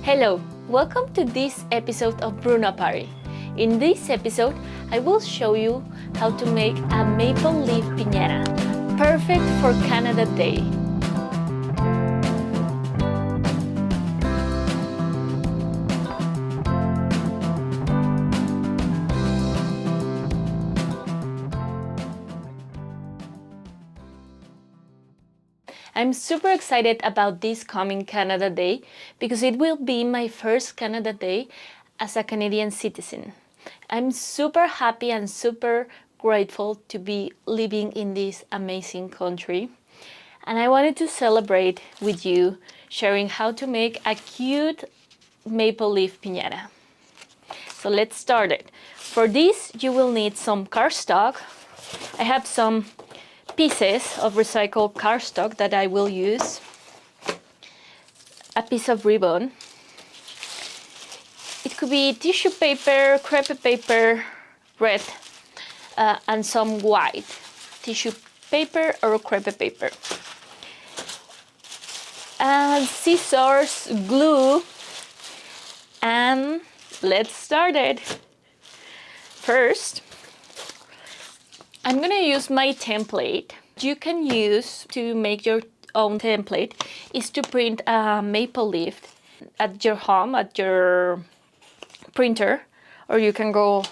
Hello, welcome to this episode of Bruna Party. In this episode, I will show you how to make a maple leaf piñata, perfect for Canada Day. I'm super excited about this coming Canada Day because it will be my first Canada Day as a Canadian citizen. I'm super happy and super grateful to be living in this amazing country. And I wanted to celebrate with you, sharing how to make a cute maple leaf piñata. So let's start it. For this, you will need some cardstock. I have some pieces of recycled cardstock that I will use, a piece of ribbon. It could be tissue paper, crepe paper, red, and some white tissue paper or crepe paper. And scissors, glue, and let's start it. First, I'm gonna use my template. You can use to make your own template is to print a maple leaf at your home, at your printer, or you can go,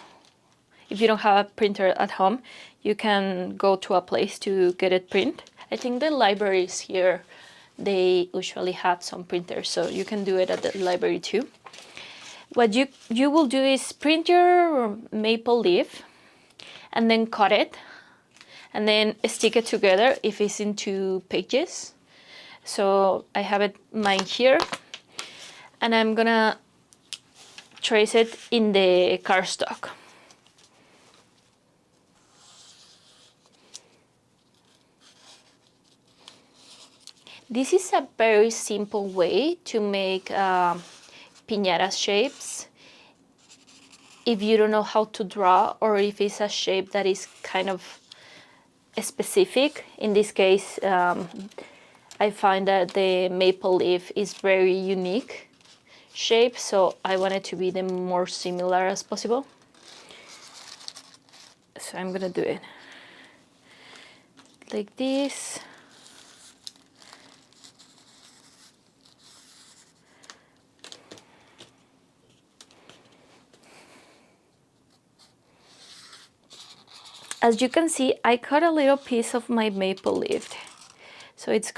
if you don't have a printer at home, you can go to a place to get it print. I think the libraries here, they usually have some printers, so you can do it at the library too. What you will do is print your maple leaf and then cut it and then stick it together if it's in 2 pages. So I have it mine here and I'm gonna trace it in the cardstock. This is a very simple way to make piñata shapes. If you don't know how to draw or if it's a shape that is kind of specific, in this case, I find that the maple leaf is very unique shape, so I want it to be the more similar as possible. So I'm gonna do it like this. As you can see, I cut a little piece of my maple leaf. So it's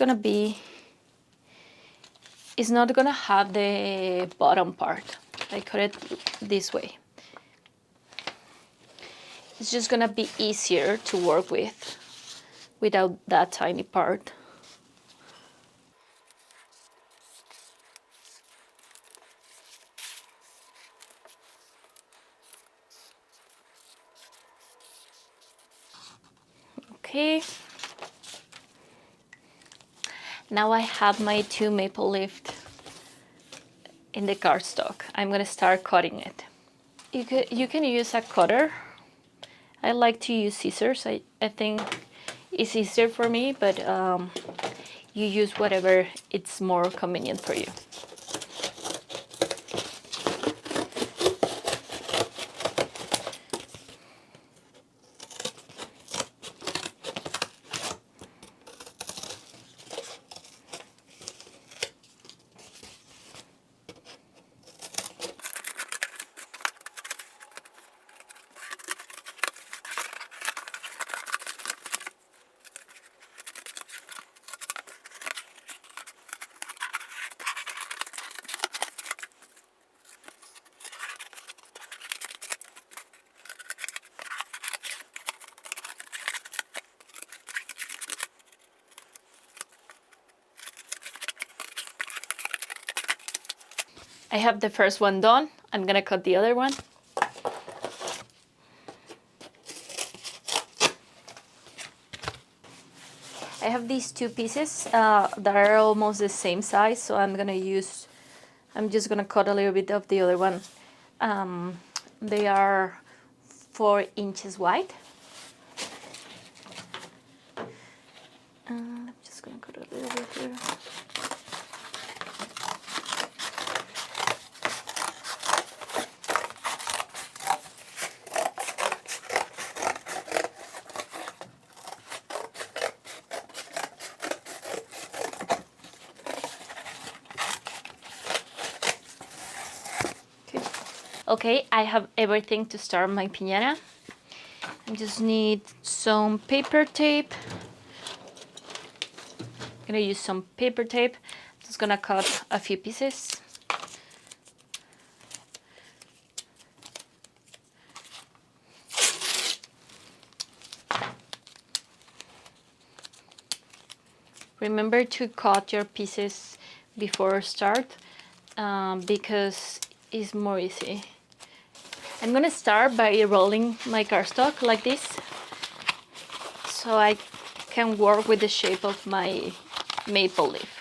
not gonna have the bottom part. I cut it this way. It's just gonna be easier to work with without that tiny part. Okay. Now I have my 2 maple leaves in the cardstock. I'm gonna start cutting it. You can use a cutter. I like to use scissors. I think it's easier for me, but you use whatever it's more convenient for you. I have the first one done. I'm gonna cut the other one. I have these 2 pieces that are almost the same size, so I'm just gonna cut a little bit of the other one. They are 4 inches wide. I'm just gonna cut a little bit here. Okay, I have everything to start my piñata. I just need some paper tape. I'm gonna use some paper tape. Just gonna cut a few pieces. Remember to cut your pieces before start because it's more easy. I'm gonna start by rolling my cardstock like this so I can work with the shape of my maple leaf.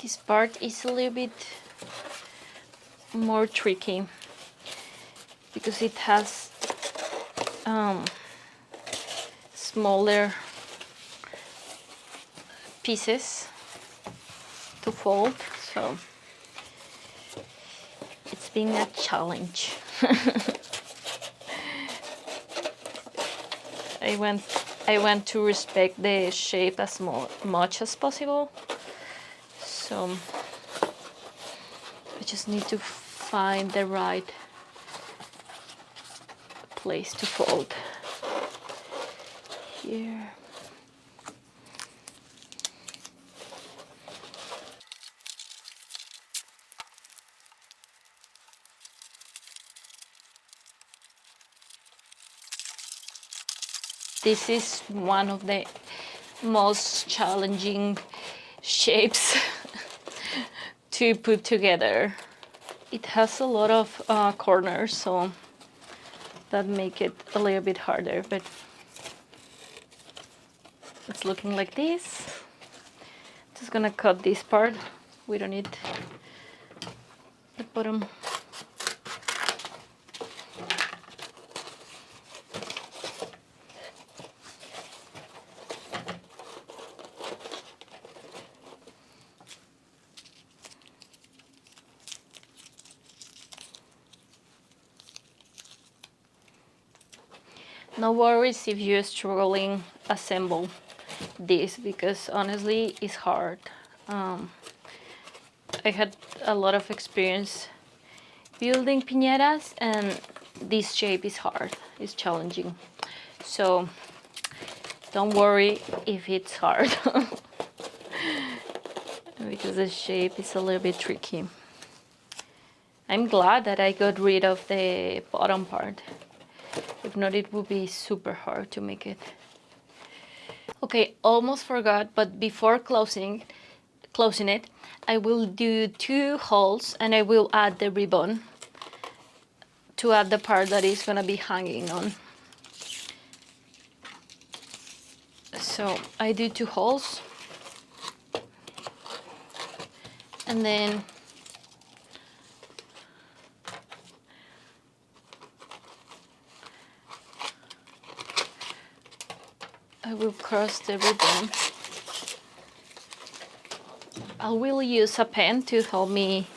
This part is a little bit more tricky because it has smaller pieces to fold, so it's been a challenge. I want to respect the shape as much as possible, so I just need to find the right place to fold. Here. This is one of the most challenging shapes to put together. It has a lot of corners, so that make it a little bit harder, but it's looking like this. Just gonna cut this part. We don't need the bottom. No worries if you're struggling assemble this, because honestly it's hard. I had a lot of experience building piñatas, and this shape is hard, it's challenging. So don't worry if it's hard because the shape is a little bit tricky. I'm glad that I got rid of the bottom part. If not, it would be super hard to make it. Okay, almost forgot, but before closing it, I will do 2 holes and I will add the ribbon to add the part that is gonna be hanging on. So I do 2 holes, and then I will cross the ribbon. I will use a pen to help me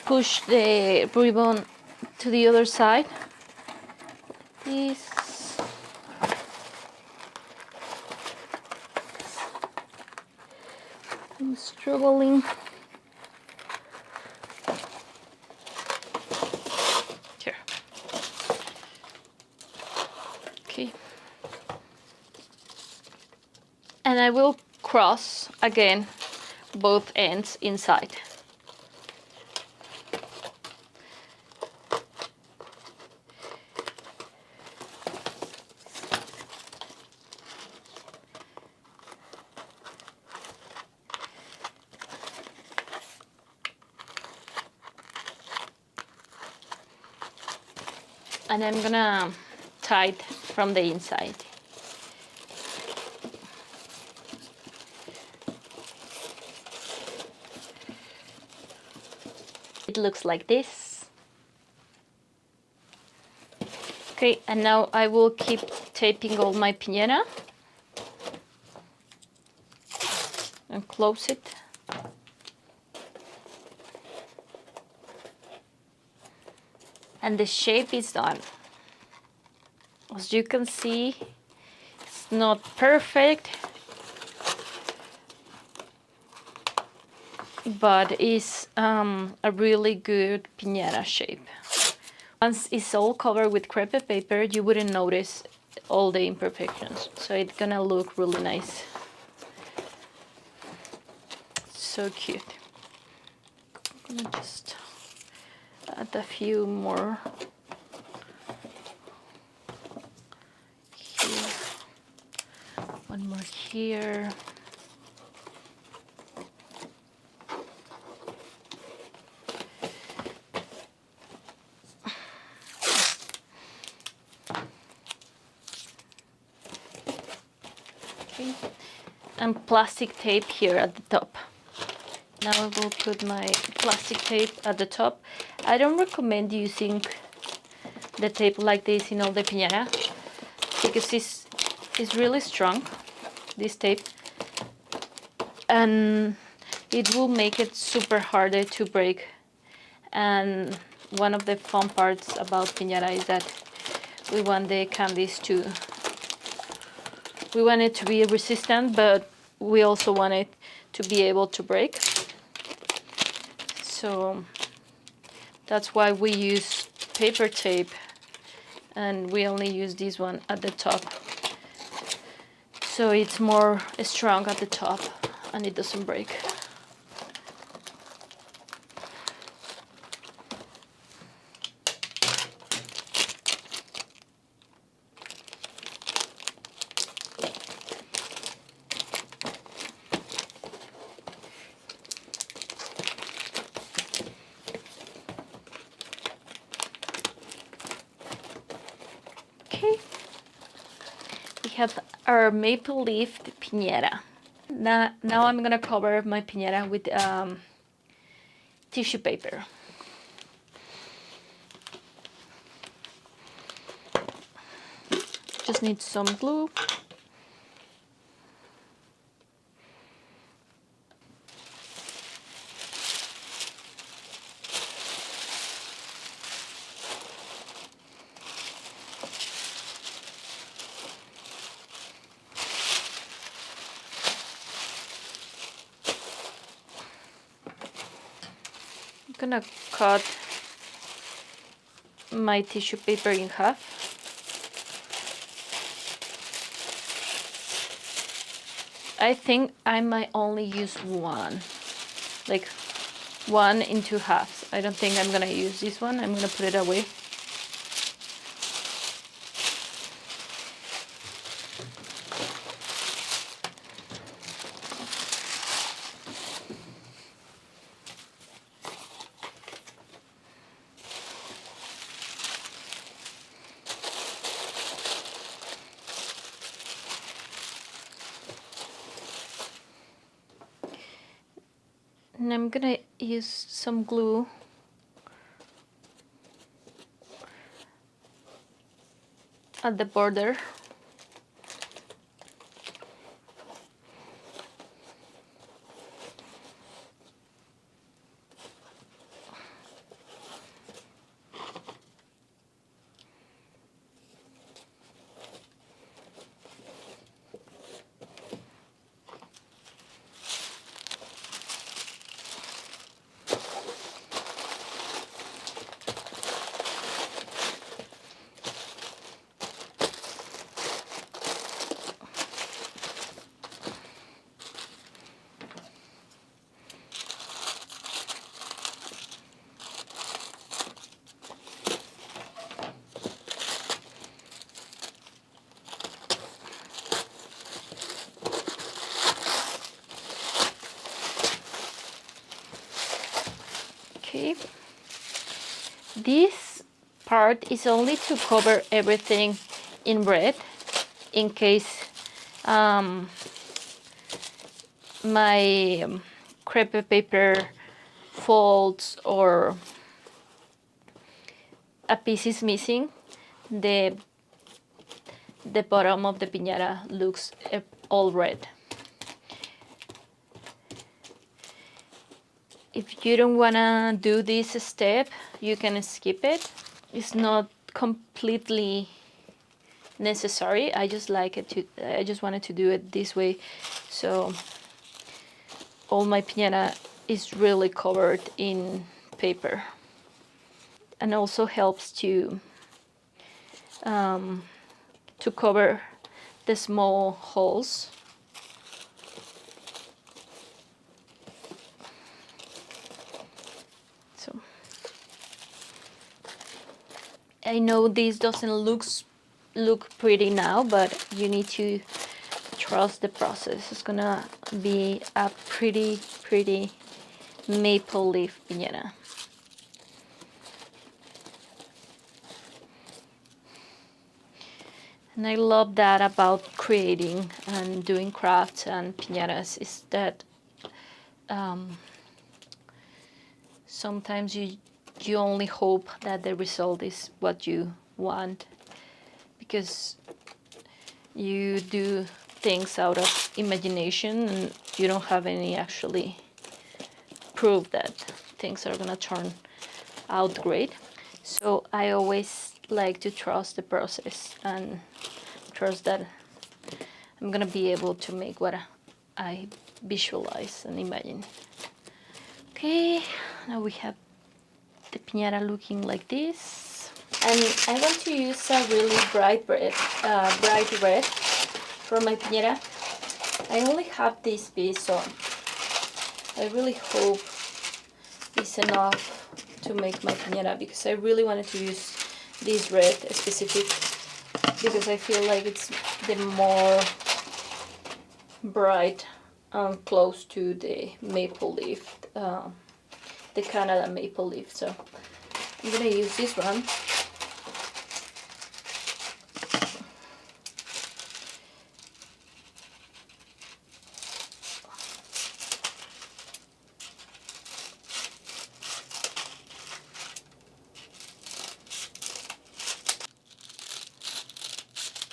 push the ribbon to the other side. This. I'm struggling. Here. Okay. And I will cross again both ends inside. And I'm gonna tie it from the inside. It looks like this. Okay, and now I will keep taping all my piñata and close it. And the shape is done. As you can see, it's not perfect, but it's a really good piñata shape. Once it's all covered with crepe paper, you wouldn't notice all the imperfections. So it's gonna look really nice. So cute. I'm gonna just add a few more here. One more here. Okay. And plastic tape here at the top. Now I will put my plastic tape at the top. I don't recommend using the tape like this in all the piñata because it's really strong, this tape, and it will make it super harder to break. And one of the fun parts about piñata is that we want the candies we want it to be resistant, but we also want it to be able to break. So that's why we use paper tape, and we only use this one at the top. So it's more strong at the top and it doesn't break. Okay, we have our maple leaf piñata. Now I'm gonna cover my piñata with tissue paper. Just need some glue. gonna cut my tissue paper in half. I think I might only use one, like one in 2 halves. I don't think I'm gonna use this one. I'm gonna put it away. And I'm gonna use some glue at the border. Okay, this part is only to cover everything in red in case my crepe paper folds or a piece is missing. The bottom of the piñata looks all red. If you don't wanna do this step, you can skip it. It's not completely necessary. I just wanted to do it this way, so all my piñata is really covered in paper, and also helps to cover the small holes. So I know this doesn't look pretty now, but you need to trust the process. It's gonna be a pretty maple leaf piñata. And I love that about creating and doing crafts and piñatas, is that sometimes you only hope that the result is what you want, because you do things out of imagination and you don't have any actually proof that things are gonna turn out great. So I always like to trust the process and trust that I'm gonna be able to make what I visualize and imagine. Okay, now we have the piñata looking like this. And I want to use a really bright red for my piñata. I only have this piece, so I really hope it's enough to make my piñata, because I really wanted to use this red specific, because I feel like it's the more bright and close to the maple leaf, the Canada maple leaf. So I'm gonna use this one.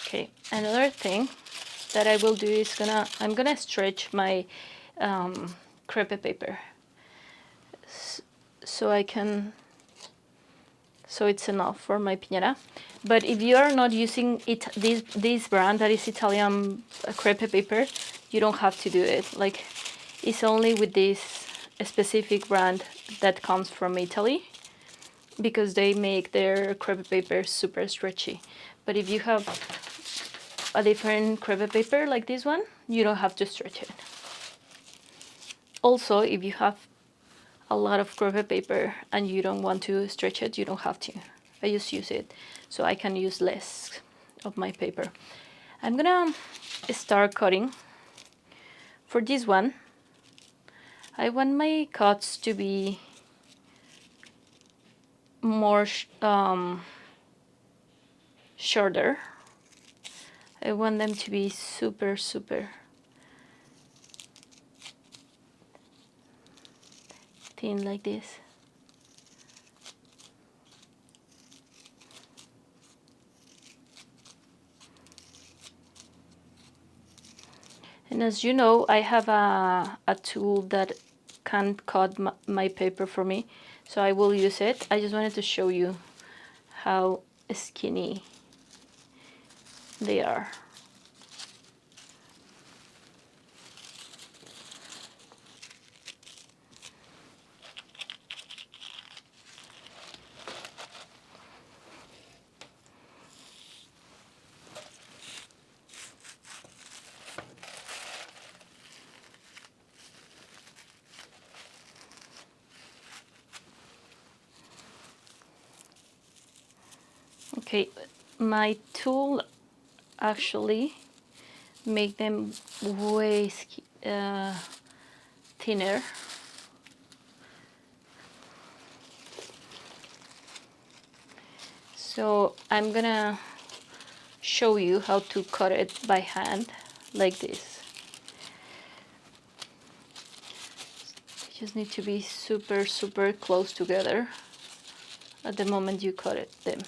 Okay, another thing that I will do is I'm gonna stretch my crepe paper so it's enough for my piñata. But if you are not using this brand that is Italian crepe paper, you don't have to do it. Like, it's only with this specific brand that comes from Italy, because they make their crepe paper super stretchy. But if you have a different crepe paper like this one, you don't have to stretch it. Also, if you have a lot of crepe paper and you don't want to stretch it, you don't have to. I just use it so I can use less of my paper. I'm gonna start cutting. For this one, I want my cuts to be more shorter. I want them to be super thin like this. And as you know, I have a tool that can cut my paper for me, so I will use it. I just wanted to show you how skinny they are. Okay, my tool actually make them way thinner. So I'm gonna show you how to cut it by hand like this. You just need to be super close together at the moment you cut them.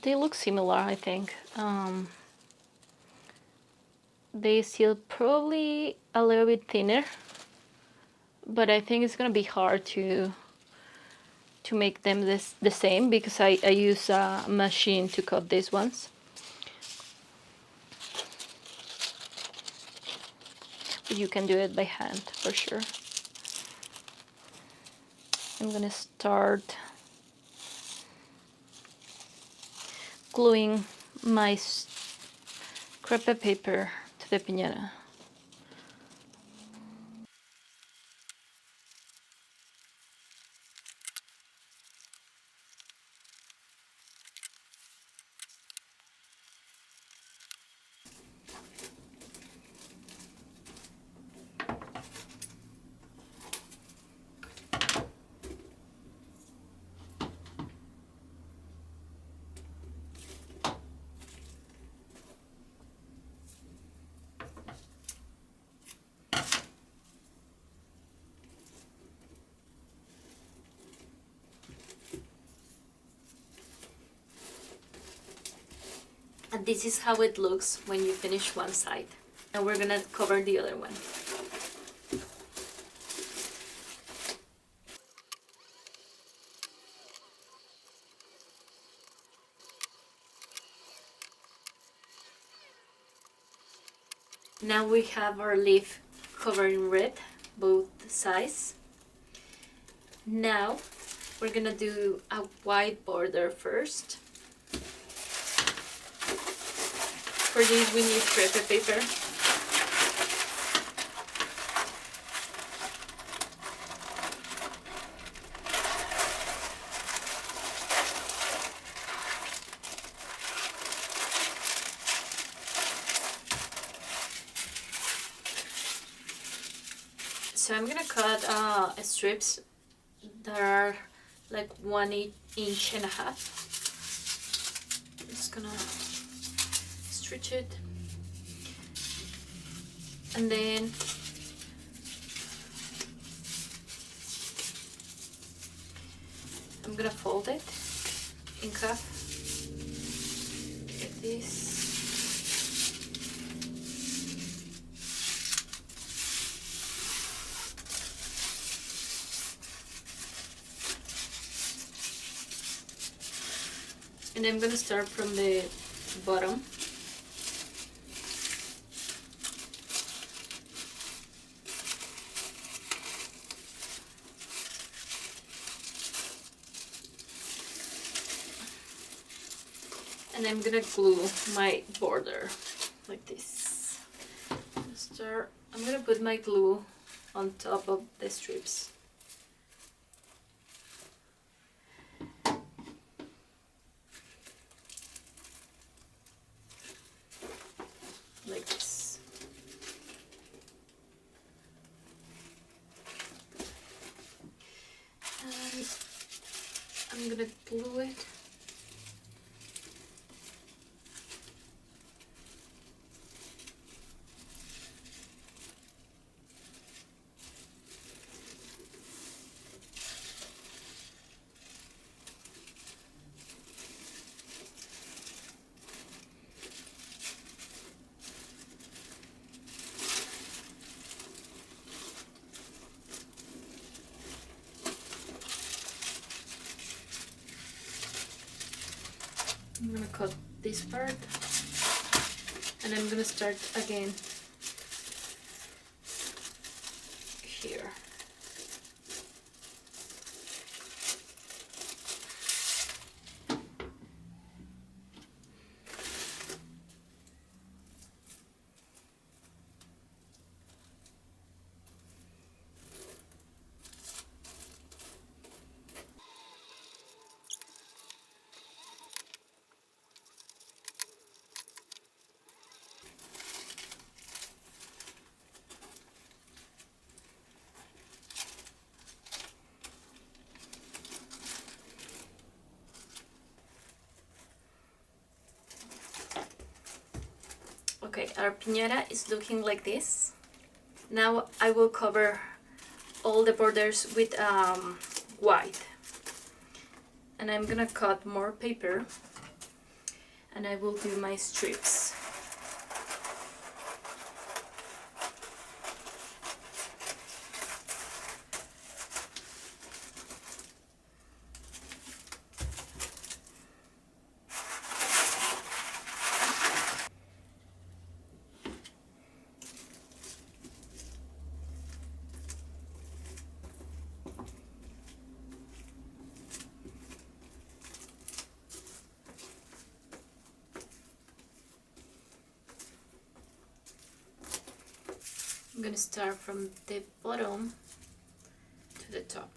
They look similar, I think. They still probably a little bit thinner, but I think it's gonna be hard to make them the same, because I use a machine to cut these ones. But you can do it by hand for sure. I'm gonna start gluing my crepe paper to the piñata. And this is how it looks when you finish one side. And we're gonna cover the other one. Now we have our leaf covered in red, both sides. Now we're gonna do a white border first. For this we need crepe paper. so I'm gonna cut strips that are like 1.5 inches. I'm just gonna stretch it, and then I'm gonna fold it in half like this. And I'm gonna start from the bottom. And I'm gonna glue my border like this. I'm gonna put my glue on top of the strips. Like this. And I'm gonna glue it. I'm gonna cut this part, and I'm gonna start again here. Okay, our piñata is looking like this. Now I will cover all the borders with white. And I'm gonna cut more paper, and I will do my strips. I'm gonna start from the bottom to the top.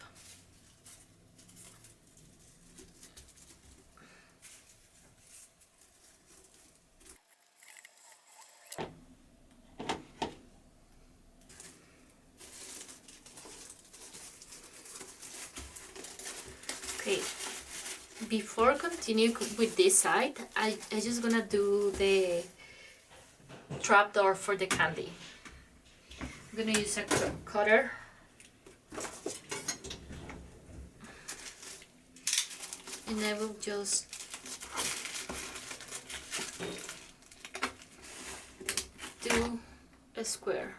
Okay, before continue with this side, I just gonna do the trapdoor for the candy. I'm gonna use a cutter. And I will just do a square.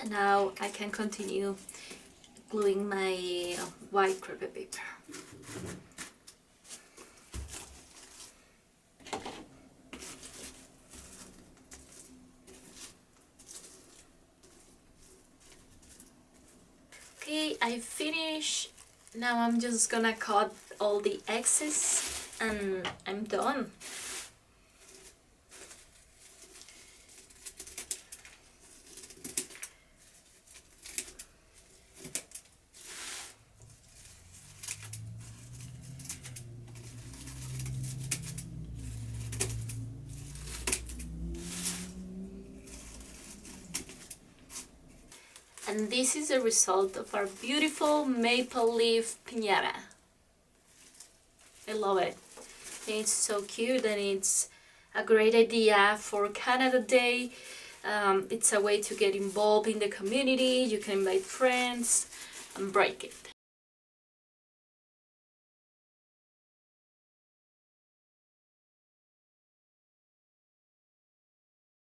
And now I can continue gluing my white crepe paper. I finished. Now I'm just gonna cut all the excess and I'm done. And this is the result of our beautiful maple leaf piñata. I love it. It's so cute and it's a great idea for Canada Day. It's a way to get involved in the community. You can invite friends and break it.